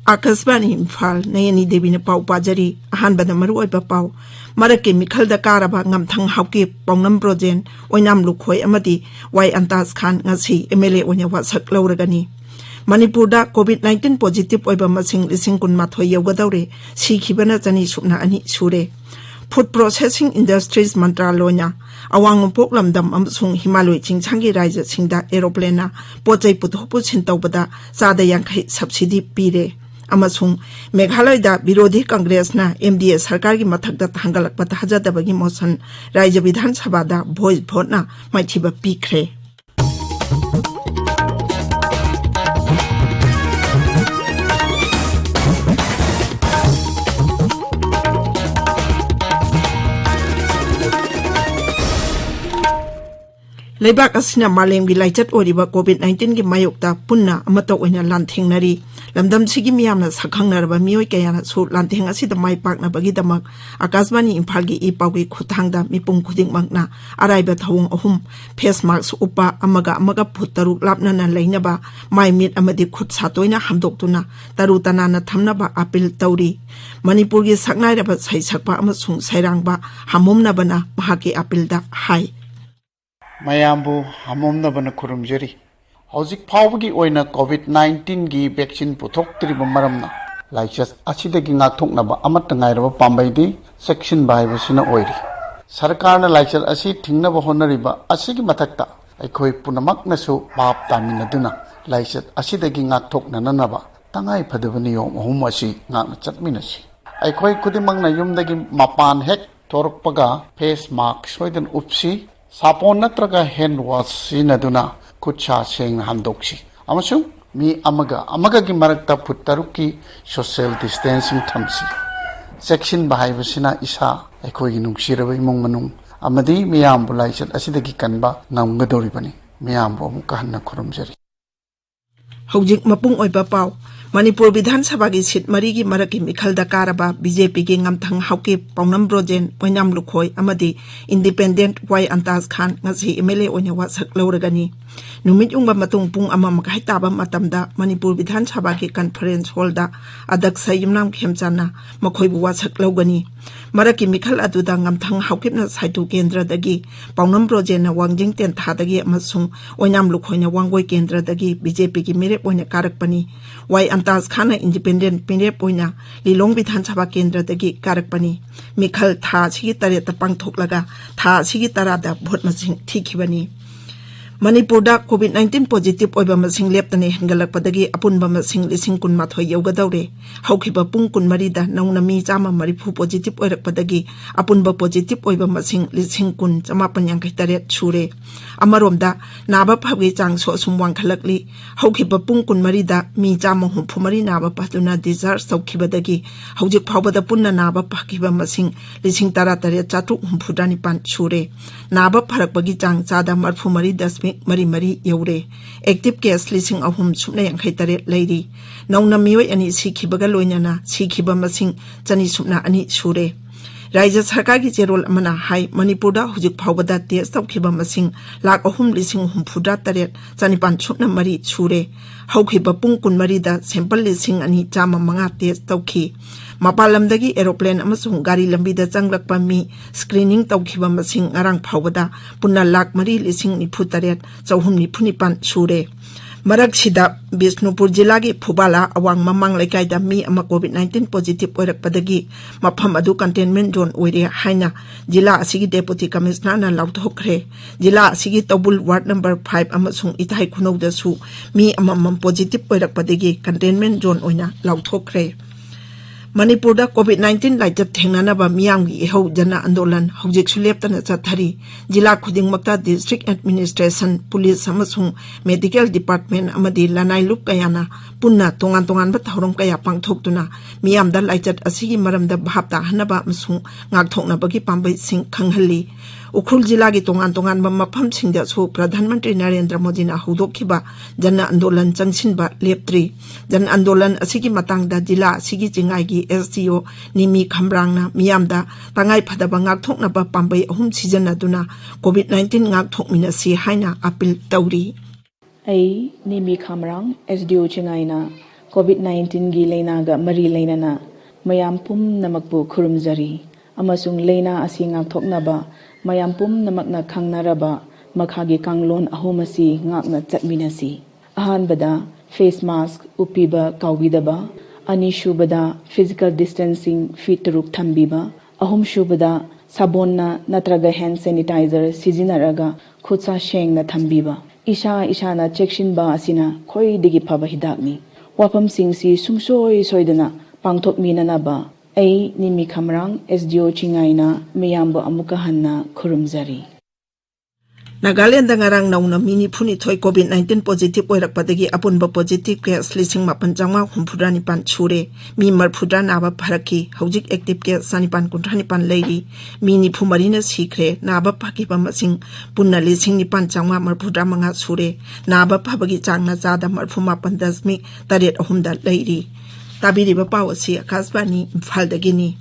Akasbani Imphal Nayani Devi na pau pajari ahan bada maru oi pau marake mikhal da karaba ngam thang hauke pawnam projen oinam lukhoi amadi wai antas khan ngasi MLA onya wasak lauragani Manipur da COVID-19 positive oiba masing lising kun mathoi yogadaure sikhibana chani subna ani sure Food Processing Industries Mantralonya awang poklamdam amsung Himalaya chingchangi raija singda aeroplane na pochai puthoppu chintawbada sada yankhai subsidy pire amasung Meghalaya da Birodhi Congress na MDA sarkar gi mathakda thangalakpa thajadabagi motion raija Vidhan Sabha da voice vote na maithiba pikre Lebak asina malem gi laichat oriba COVID-19 gi mayokta punna amato oina lanthingnari lamdam sigi miyamna sakhangnarba miyoi kayana su lanthing asida mai pakna bagi damak Akasbani Imphal gi ipawgi khuthangda mipung khuding makna araiba thawung ahum face mask upa amaga phuttaruk lapnana leinaba mai mit amadi khut satoina hamdoktuna taru tanana thamnaba appeal tawri Manipur gi saknairaba saisakpa amasung sairangba hamumna bana mahaki appeal da hai Mayambu hamomna bana kurumjari. Hauzik phawgi oina COVID-19 gi vaccine puthoktriba maramna laichat asidagi ngathoknaba amata ngairaba pambaidi section baibasina oiri. Sarkarna laichat asi thingnaba honariba asigi mathakta aikhoi punamaknasu bap taminaduna laichat asidagi ngathoknanaba tangai phadabani yom ahum asi ngakna chatminasi. Aikhoi khudimangna yumdagi mapan hek torokpaga face mask soidan upsi Sapon natraga hand wash sinaduna kutcha seng handoksi. Amasung mi amaga gi marakta puttaruki social distancing thamsi. Section bahai basina isa aikoi gi nungsirabai mong manung amadi miyam bulaichat asidagi kanba ngamgadori bani miyam bo mukahna khurumjari. Hojik mapung oiba pau Manipur Vidhan Sabha gi sit marigi maraki mikhal da karaba BJP gi ngamthang hauke pawnam brojen oinam lukhoi amadi independent wai antas khan ngasi MLA onya wasak lauragani numit ungba matung pung ama makai taba matamda Manipur Vidhan Sabha gi conference hall da adak sayimnam khemchana makhoi bu wasak laugani maraki mikhal aduda ngamthang haukipna saitu kendra dagi pawnam brojen na wangjing ten thadagi amasung oinam lukhoi na wangoi kendra dagi BJP gi mere onya karakpani wai antas khana independent pinre poina lilong Vidhan Sabha kendra dagi karakpani mikhal tha sigi tare ta pangthoklaga tha sigi tarada vote masing thikhibani Manipur da COVID-19 positive oiba masing leptane hengalakpadagi apunba masing lising kun mathoi yogadaure haukhiba pung kun marida nauna mi chama marifu positive oirakpadagi apunba positive oiba masing lising kun chama panyang kaitare chure amaromda naba phagi chang so sumwang khalakli haukhiba pung kun marida mi chama humpu mari naba patuna discharge saukhibadagi haujik phawbada punna naba phakhiba masing lising tara tare chatu humphudani pan chure naba pharakpagi chang chada marfu mari dasmi mari yaure active case lising ahum subna yankhai tare leiri nauna mioi ani sikhibaga loinana sikhiba masing chani subna ani sure Raija sarkar gi cherol amana hai Manipur da hujik phawbada test tawkhiba masing lak ahum lising humfuda tare chani pan subna mari sure haukhiba pung kun mari da sample lising ani chama manga test tawkhi Mapalamdagi aeroplane amasung gari lambi da changlakpa mi screening tawkhiba masing ngarang phawbada punna lak mari lising ni phutaret chauhum ni phunipan sure Marak sida Bisnupur jila gi Phubala awang mamang laikai da mi ama COVID-19 positive oirakpadagi mafam adu containment zone oire haina jila asigi deputy commissioner na lauthokre jila asigi Tobul ward number 5 amasung ithai khunau da su mi amam positive oirakpadagi containment zone oina lauthokre Manipur da COVID-19 laichat thengnanaba miyamgi ehau jana andolan hojik suleptana chathari jila khudingmakta district administration police amasung medical department amadi lanai lup kayana punna tongan ba thauram kaya pangthoktuna miyamda laichat asigi maramda bhapta hanaba amasung ngakthoknabagi pambai sing khanghalli Ukhul jila gi tongan mafam singda su Pradhan Mantri Narendra Modi na hudokhiba jana andolan changsinba leptri jan andolan asigi matangda jila asigi jingai gi SDO nimi khamrangna miyamda tangai phadaba ngakthoknaba pambai ahum sijanaduna COVID-19 ngakthokminasi haina appeal tawri ai nimi khamrang SDO jingai na COVID-19 gi leinaga mari leinana mayam pumnamakpu khurumjari amasung leina asi ngakthoknaba mayam pumnamakna khangnaraba makhagi kanglon ahomasi ngakna chatminasi ahanbada face mask upiba kawidaba anishubada physical distancing feet turuk thambiba ahumshubada sabonna natraga hand sanitizer sizinaraga khutsa shengna thambiba ishana chekshinba asina khoidigi phaba hidakni wafam singsi sungsoi soidana pangthok minanaba ai nimi khamrang SDO chingaina miyambo amuka hanna khurumjari Nagaland ngarang nauna mini phuni thoi COVID-19 positive oirakpadagi apunba positive case lising mapan jangma humphudani pan chure mi marphudra naba pharaki hojik active case sanipan kunthani pan leiri mini phumarina sikre naba phakiba masing punna lising ni pan jangma marphudra manga chure naba phabagi changna jada marphuma pandasmi taret ahumda leiri tabiri ba pawasi akasbani Imphal dagini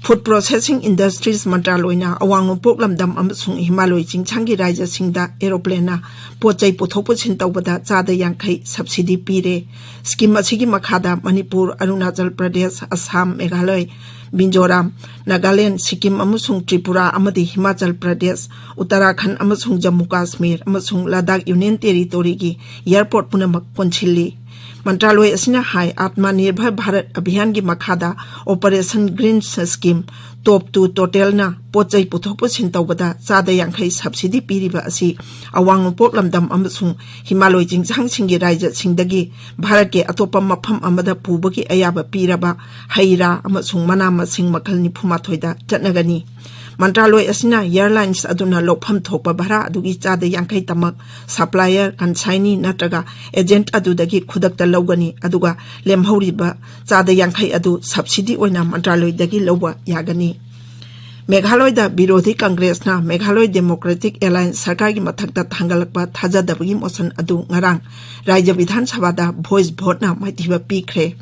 Food Processing Industries Mantraloina awang nupok lamdam amasung Himalay chingchangi raja singda aeroplane pochai puthokpuchin tawbada chada yankai subsidy pire scheme asigi makhada Manipur Arunachal Pradesh Assam Meghalaya Mizoram Nagaland Sikkim amasung Tripura amadi Himachal Pradesh Uttarakhand amasung Jammu Kashmir amasung Ladakh Union Territory gi airport punamak ponchili Mantraloy asina hai Atmanirbhar Bharat Abhiyan gi makhada Operation Green Scheme top 2 total na pochai puthokpuchin tawbada chada yankai subsidy piriba asi awang nupok lamdam amasung Himalay jingchang singi raja singdagi Bharat ke atopa mapham amada pubagi ayaba piraba haira amasung mana masing makhal ni phumathoida chatnagani Mantraloy asina airlines aduna lopham thokpa bhara adugi chada yankai tamak supplier consignee natraga agent adudagi khudakta lawgani aduga lemhoriba chada yankai adu subsidy oina Mantraloy dagi lawba yagani Meghalaya da Birodhi Congress na Meghalaya Democratic Alliance Sarkar gi mathakta thangalakpa thajadabagi motion adu ngarang Rajya Vidhan Sabha da voice vote na maithiba pikre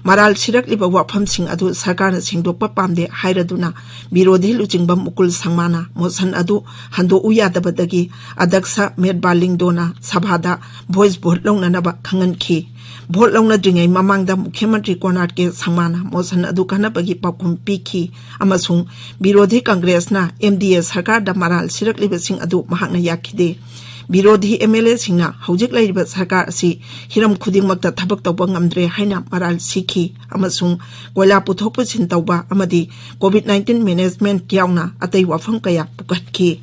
Maral sirak liba wafam sing adu sarkar na singdokpa pamde hairaduna Birodhi luchingba mukul sangmana motion adu hando uyadabadagi adaksa medbaling dona sabhada voice vote longnanaba khanganki vote longna dringai mamangda Mukhyamantri Konark ke sangmana motion adu kanabagi pakum piki amasung Birodhi Congress na MDA sarkar da maral sirak liba sing adu mahakna yakhide Birodhi MLA singna hojik laiba sarkar asi hiram khudingmakta thabak tawba ngamdre haina maral sikhi amasung koila puthokpuchin tawba amadi COVID-19 management kyauna atai wafam kaya pukatki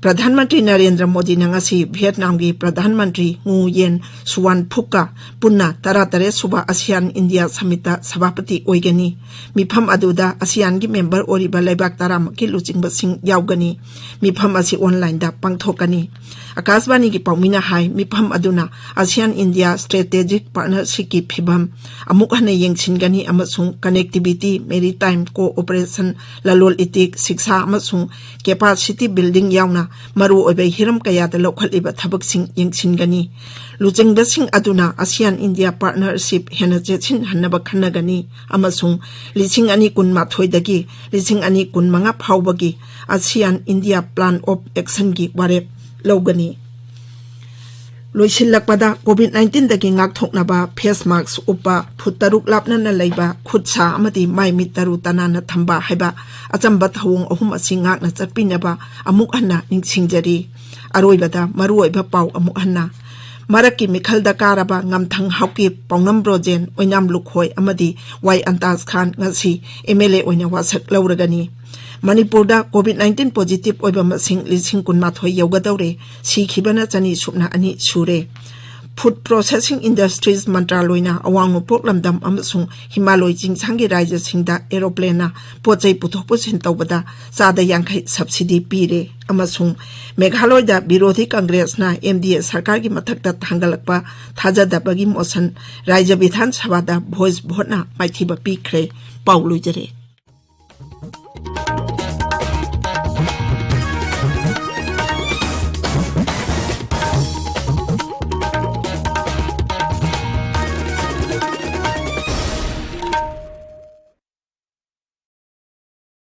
Pradhan Mantri Narendra Modi nangasi Vietnam gi Pradhan Mantri Ngu Yen Suwan Phukka punna taratare suba ASEAN India Samita Sabapati oigani mifam aduda ASEAN gi member oriba laibak taram ki luchingba sing yaugani mifam asi online da pangthokani Akasbani gi paumina hai mifam aduna ASEAN India Strategic Partnership ki phibam amuk hane yengchingani amasung connectivity maritime cooperation lalol itik siksha amasung capacity building yauna maru obai hiram kaya da lokhaliba thabaksing yengchingani luchingbasing aduna ASEAN India Partnership hena jechin hannaba khanagani amasung liching ani kun mathoi dagi liching ani kun manga phawbagi ASEAN India Plan of Action gi warep logani loisilakpada COVID-19 dagi ngakthoknaba face mask upa phutaruk lapna na leiba khutsa amadi mai mitaru tanana thamba haiba achamba thawung ahum asi ngakna chapinaba amuk hanna ningsingjari aroibada maruoiba pau amuk hanna Maraki Mikhalda Karaba Ngamthang Hauki Paunam Brojen Oinam Lukhoi Amadi Y Antas Khan Ngasi MLA Oina Wasak Lauragani Manipurda COVID-19 positive oiba masing lising kun mathoi yaugadawre sikhibana chani supna ani sure Food Processing Industries Mantraloina awang nupok lamdam amasung Himalay jingchangi raja singda aeroplane na pochai puthokpuchin tawbada chada yankai subsidy pire amasung Meghalaya da Birodhi Congress na MDA sarkar gi mathakta thangalakpa thajadabagi motion Rajya Vidhan Sabha da voice vote na maithiba pikre paulujare